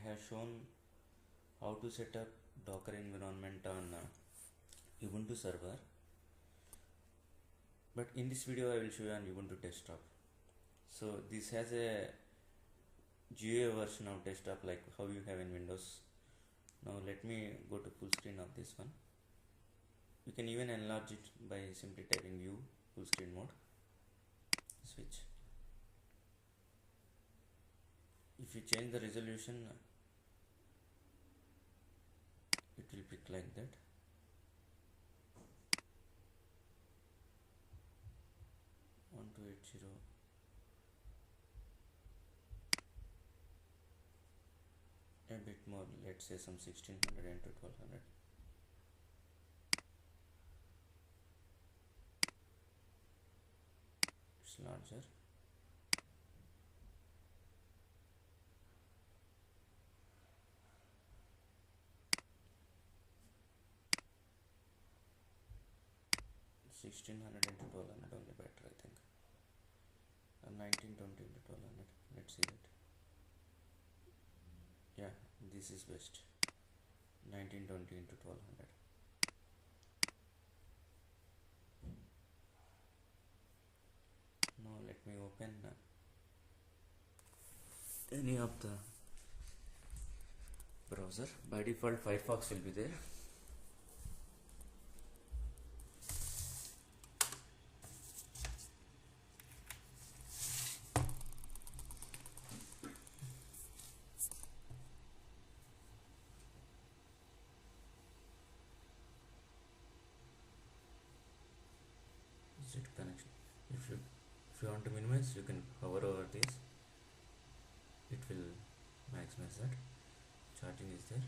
have shown how to set up Docker environment on Ubuntu server, but in this video I will show you on Ubuntu desktop. So this has a GUI version of desktop like how you have in Windows. Now let me go to full screen of this one. You can even enlarge it by simply typing view full screen mode, switch. If you change the resolution, it will pick like that. One two eight zero. A bit more, let's say some 1600 into 1200. It's larger. $1600 into 1200 only better, I think. 1920 into 1200. Let's see that. Yeah, this is best. 1920 into 1200. Now let me open any of the browser. By default Firefox will be there. Connection. If you want to minimize, you can hover over this. It will maximize that. Charging is there.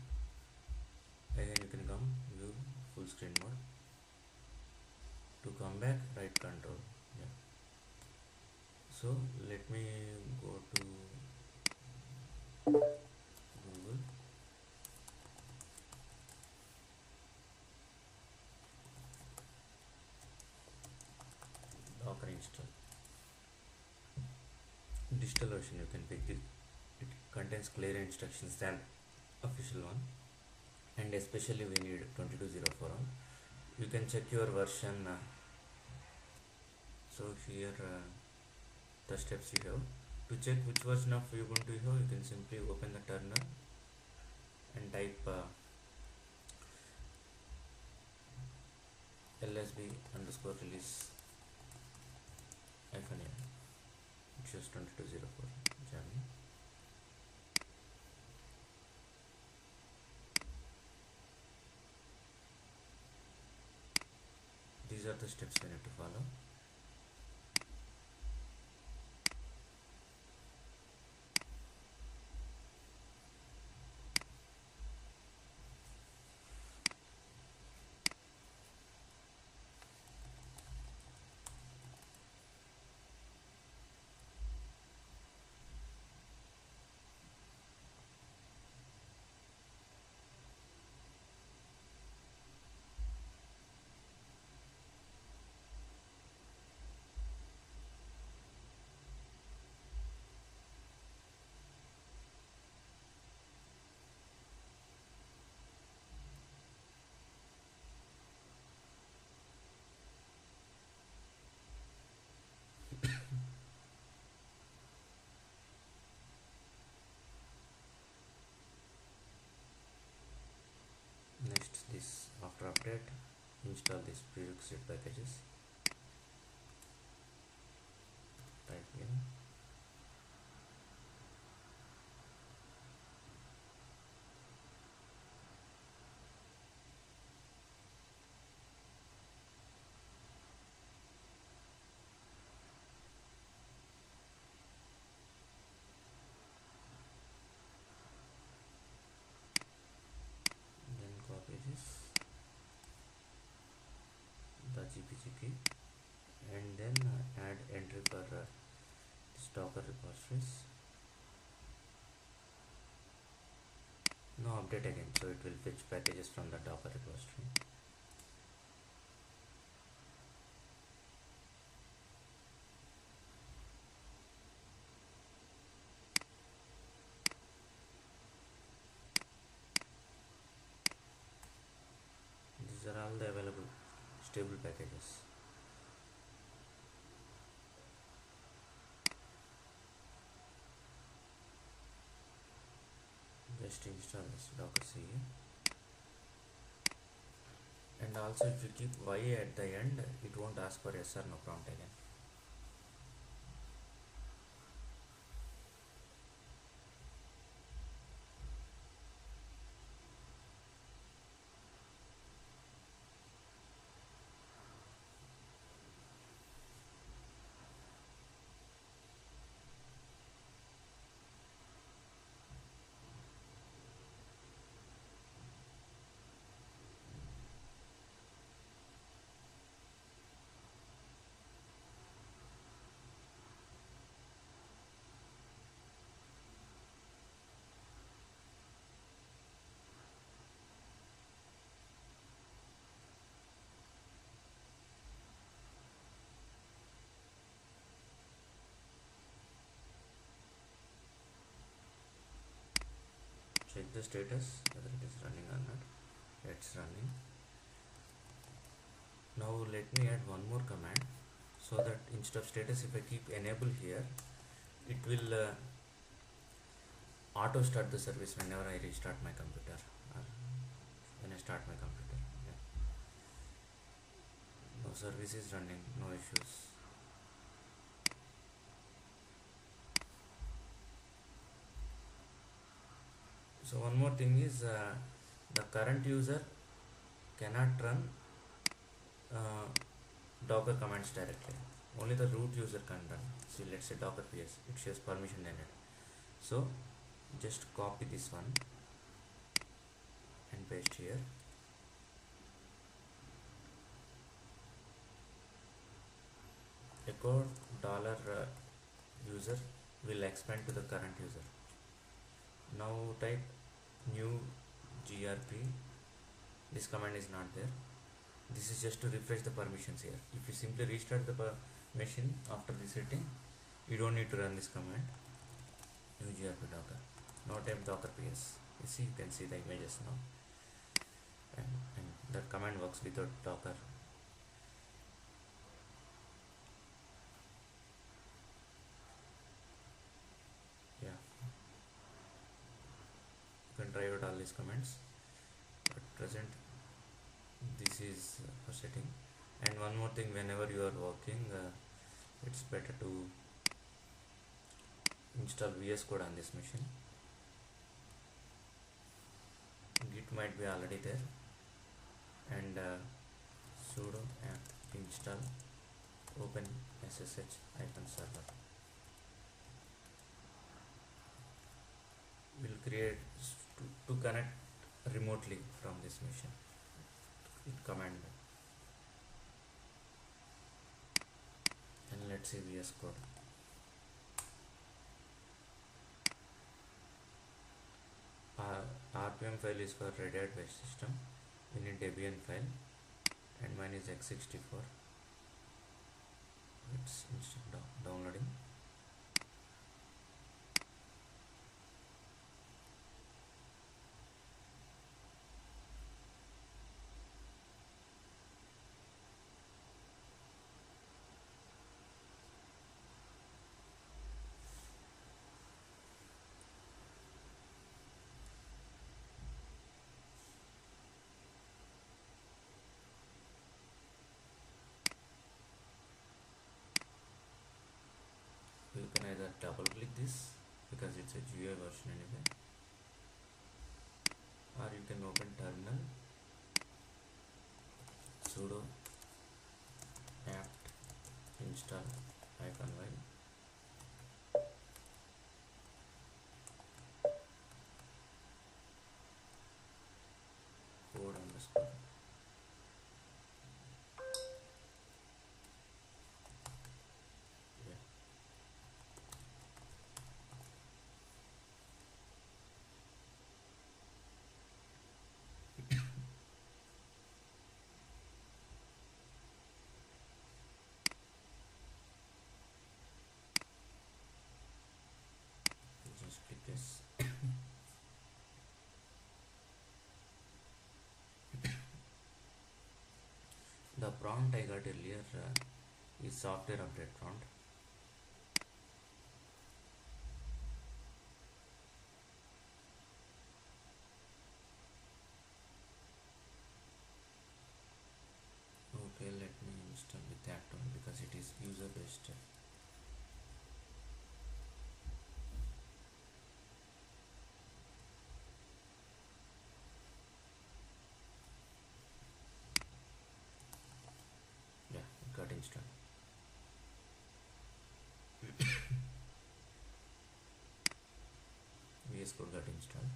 Again you can come view full screen mode. To come back, right control. Yeah. So let me go to Google. Docker install. Digital version you can pick it. It contains clearer instructions than official one, and especially we need 22.04 on. You can check your version. So here the steps you have to check which version of Ubuntu you have. You can simply open the terminal and type lsb_release -n. It shows 22.04 Germany. These are the steps we need to follow. Next, this after update, install these prerequisite packages. Type here. The GPG key and then add entry for this Docker repositories. Now update again, so it will fetch packages from the Docker repository. stable packages. Just install this docker C, and also if you keep y at the end, it won't ask for yes or no prompt again. Check the status whether it is running or not. It's running. Now let me add one more command, so that instead of status, if I keep enable here, it will auto start the service whenever I restart my computer or when I start my computer. Yeah. No, service is running, no issues. So one more thing is the current user cannot run docker commands directly. Only the root user can run. So let's say docker ps, it shows permission ended. So just copy this one and paste here. Echo dollar user will expand to the current user. Now type new grp. This command is not there. This is just to refresh the permissions here. If you simply restart the machine after resetting, you don't need to run this command. New grp docker. Now type docker ps. You can see the images now. And that command works without docker. Yeah. You can try out all these commands. At present, this is for setting. And one more thing, whenever you are working, it's better to install VS Code on this machine. Git might be already there, and sudo apt install open ssh-server will create to connect remotely from this machine with command. And let's see VS Code. RPM file is for Red Hat based system. We need Debian file, and mine is x64. It's downloading. You can either double click this because it's a GUI version anyway, or you can open terminal, sudo apt install -y code underscore. prompt I got earlier is software update prompt. Okay, let me install with that one because it is user based. Yeah, it got installed. VS Code got installed,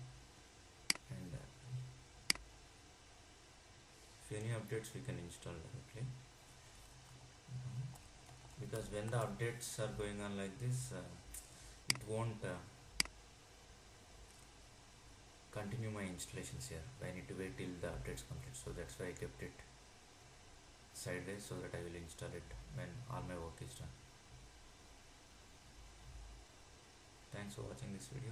and if any updates we can install directly, because when the updates are going on like this, it won't continue my installations here. I need to wait till the updates complete, so that's why I kept it sideways so that I will install it when all my work is done. Thanks for watching this video.